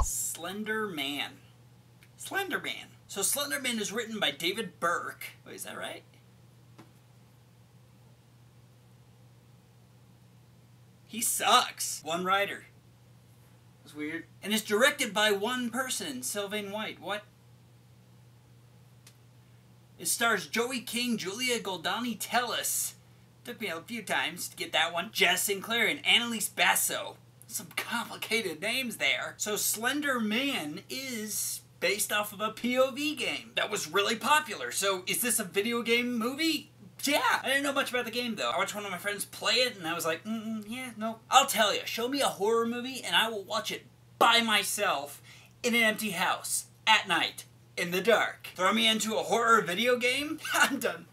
Slender Man. Slender Man. So Slender Man is written by David Burke. Wait, is that right? He sucks. One writer. That's weird. And it's directed by one person, Sylvain White. What? It stars Joey King, Julia Goldani-Telles. Took me a few times to get that one. Jess Sinclair and Annalise Basso. Some complicated names there. So Slender Man is based off of a POV game that was really popular. So is this a video game movie? Yeah. I didn't know much about the game though. I watched one of my friends play it and I was like, yeah, no. I'll tell you, show me a horror movie and I will watch it by myself in an empty house at night in the dark. Throw me into a horror video game? I'm done.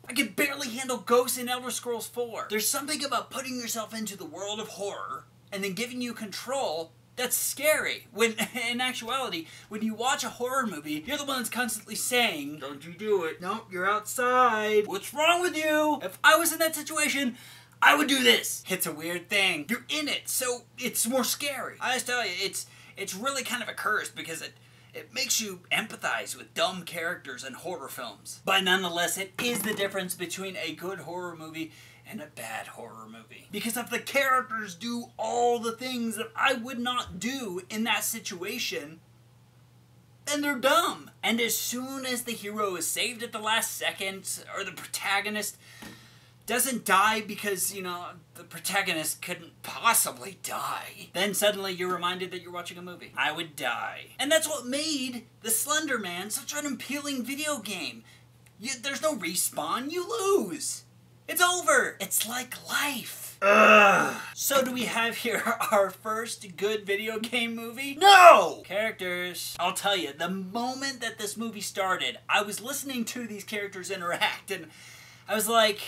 I can barely handle ghosts in Elder Scrolls 4. There's something about putting yourself into the world of horror and then giving you control that's scary. When, in actuality, when you watch a horror movie, you're the one that's constantly saying, don't you do it. Nope, you're outside. What's wrong with you? If I was in that situation, I would do this. It's a weird thing. You're in it, so it's more scary. I just tell you, it's really kind of a curse because it makes you empathize with dumb characters in horror films. But nonetheless, it is the difference between a good horror movie and a bad horror movie. Because if the characters do all the things that I would not do in that situation, then they're dumb. And as soon as the hero is saved at the last second, or the protagonist doesn't die because, you know, the protagonist couldn't possibly die, then suddenly you're reminded that you're watching a movie. I would die. And that's what made the Slender Man such an appealing video game. There's no respawn, you lose. It's over. It's like life. Ugh. So do we have here our first good video game movie? No! Characters. I'll tell you, the moment that this movie started, I was listening to these characters interact and I was like,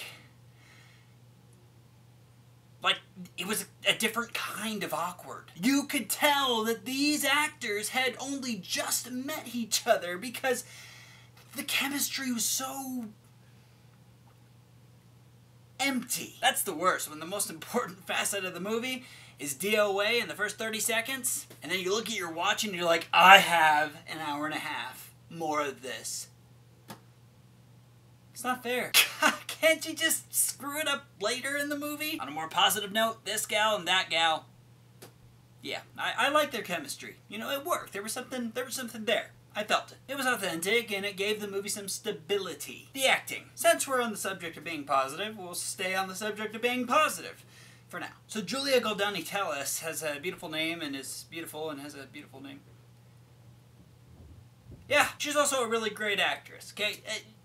it was a different kind of awkward. You could tell that these actors had only just met each other because the chemistry was so empty. That's the worst, when the most important facet of the movie is DOA in the first 30 seconds, and then you look at your watch and you're like, I have an hour and a half more of this. It's not fair. Can't you just screw it up later in the movie? On a more positive note, this gal and that gal, yeah, I like their chemistry. You know, it worked. There was something there. I felt it. It was authentic, and it gave the movie some stability. The acting. Since we're on the subject of being positive, we'll stay on the subject of being positive for now. So Julia Goldani-Telles has a beautiful name and is beautiful and has a beautiful name. Yeah, she's also a really great actress, okay?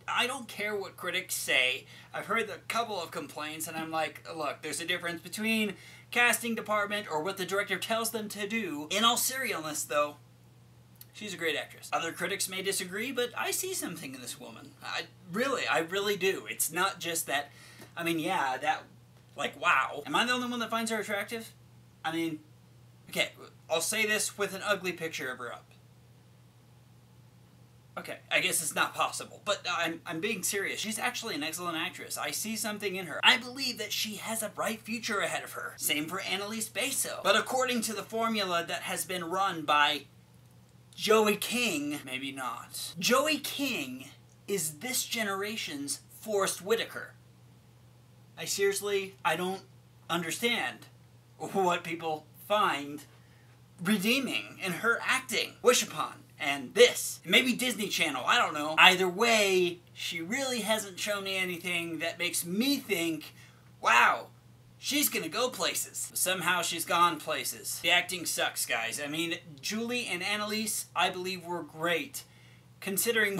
I don't care what critics say. I've heard a couple of complaints, and I'm like, look, there's a difference between casting department or what the director tells them to do. In all seriousness, though, she's a great actress. Other critics may disagree, but I see something in this woman. I really do. It's not just that, I mean, yeah, that, like, wow. Am I the only one that finds her attractive? I mean, okay, I'll say this with an ugly picture of her up. Okay, I guess it's not possible, but I'm being serious. She's actually an excellent actress. I see something in her. I believe that she has a bright future ahead of her. Same for Annalise Basso. But according to the formula that has been run by Joey King, maybe not. Joey King is this generation's Forrest Whitaker. I don't understand what people find redeeming in her acting. Wish Upon, and this. Maybe Disney Channel, I don't know. Either way, she really hasn't shown me anything that makes me think, wow, she's gonna go places. Somehow she's gone places. The acting sucks, guys. I mean, Julie and Annalise, I believe, were great, considering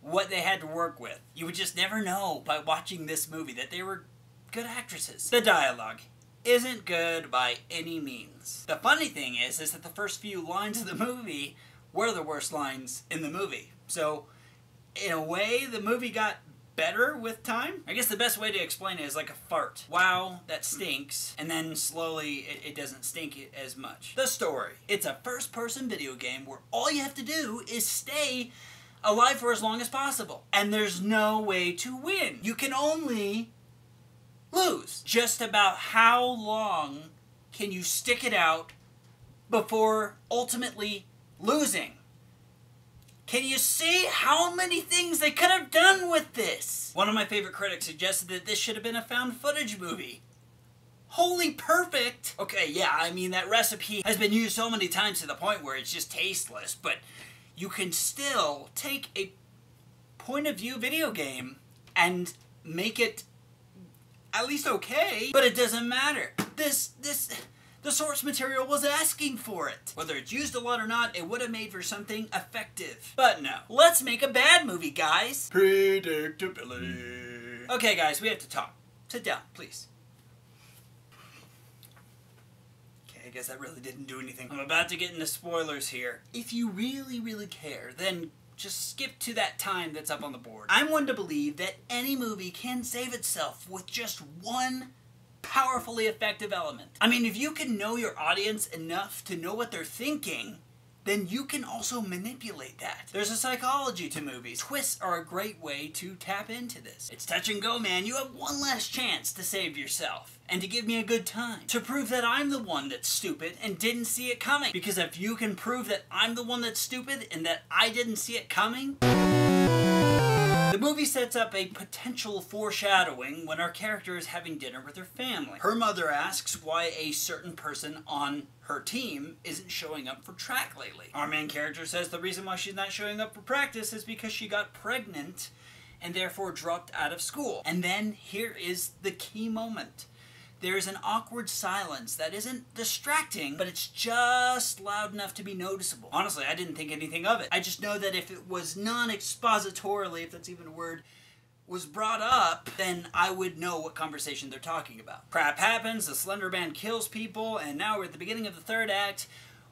what they had to work with. You would just never know by watching this movie that they were good actresses. The dialogue isn't good by any means. The funny thing is that the first few lines of the movie were the worst lines in the movie. So, in a way, the movie got better with time. I guess the best way to explain it is like a fart. Wow, that stinks. And then slowly, it doesn't stink as much. The story. It's a first-person video game where all you have to do is stay alive for as long as possible. And there's no way to win. You can only lose. Just about how long can you stick it out before ultimately losing? Can you see how many things they could have done with this? One of my favorite critics suggested that this should have been a found footage movie. Holy perfect! Okay, yeah, I mean, that recipe has been used so many times to the point where it's just tasteless, but you can still take a point of view video game and make it at least okay, but it doesn't matter. The source material was asking for it. Whether it's used a lot or not, it would have made for something effective. But no. Let's make a bad movie, guys. Predictability. Okay, guys, we have to talk. Sit down, please. Okay, I guess that really didn't do anything. I'm about to get into spoilers here. If you really, really care, then just skip to that time that's up on the board. I'm one to believe that any movie can save itself with just one powerfully effective element. I mean, if you can know your audience enough to know what they're thinking, then you can also manipulate that. There's a psychology to movies. Twists are a great way to tap into this. It's touch and go, man. You have one last chance to save yourself and to give me a good time. To prove that I'm the one that's stupid and didn't see it coming. Because if you can prove that I'm the one that's stupid and that I didn't see it coming, the movie sets up a potential foreshadowing when our character is having dinner with her family. Her mother asks why a certain person on her team isn't showing up for track lately. Our main character says the reason why she's not showing up for practice is because she got pregnant and therefore dropped out of school. And then here is the key moment. There is an awkward silence that isn't distracting, but it's just loud enough to be noticeable. Honestly, I didn't think anything of it. I just know that if it was non-expositorily, if that's even a word, was brought up, then I would know what conversation they're talking about. Crap happens, the Slender Man kills people, and now we're at the beginning of the third act,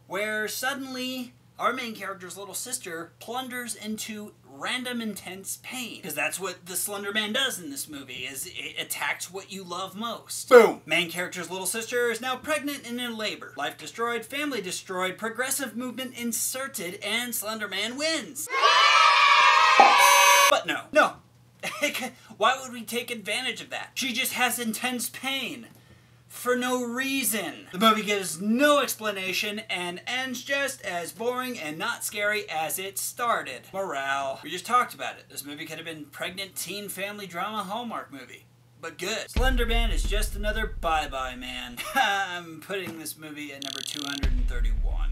where suddenly our main character's little sister plunders into random intense pain. Because that's what the Slender Man does in this movie, is it attacks what you love most. Boom! Main character's little sister is now pregnant and in labor. Life destroyed, family destroyed, progressive movement inserted, and Slender Man wins. But no. No. Why would we take advantage of that? She just has intense pain. For no reason. The movie gives no explanation and ends just as boring and not scary as it started. Morale. We just talked about it. This movie could have been pregnant teen family drama Hallmark movie. But good. Slender Man is just another bye-bye man. I'm putting this movie at number 231.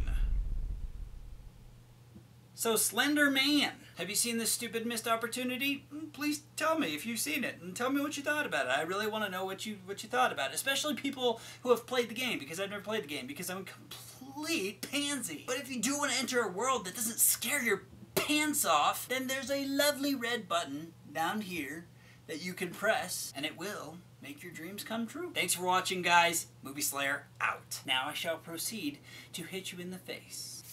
So Slender Man. Have you seen this stupid missed opportunity? Please tell me if you've seen it, and tell me what you thought about it. I really want to know what you thought about it, especially people who have played the game, because I've never played the game, because I'm a complete pansy. But if you do want to enter a world that doesn't scare your pants off, then there's a lovely red button down here that you can press, and it will make your dreams come true. Thanks for watching, guys. MovieSlayer out. Now I shall proceed to hit you in the face.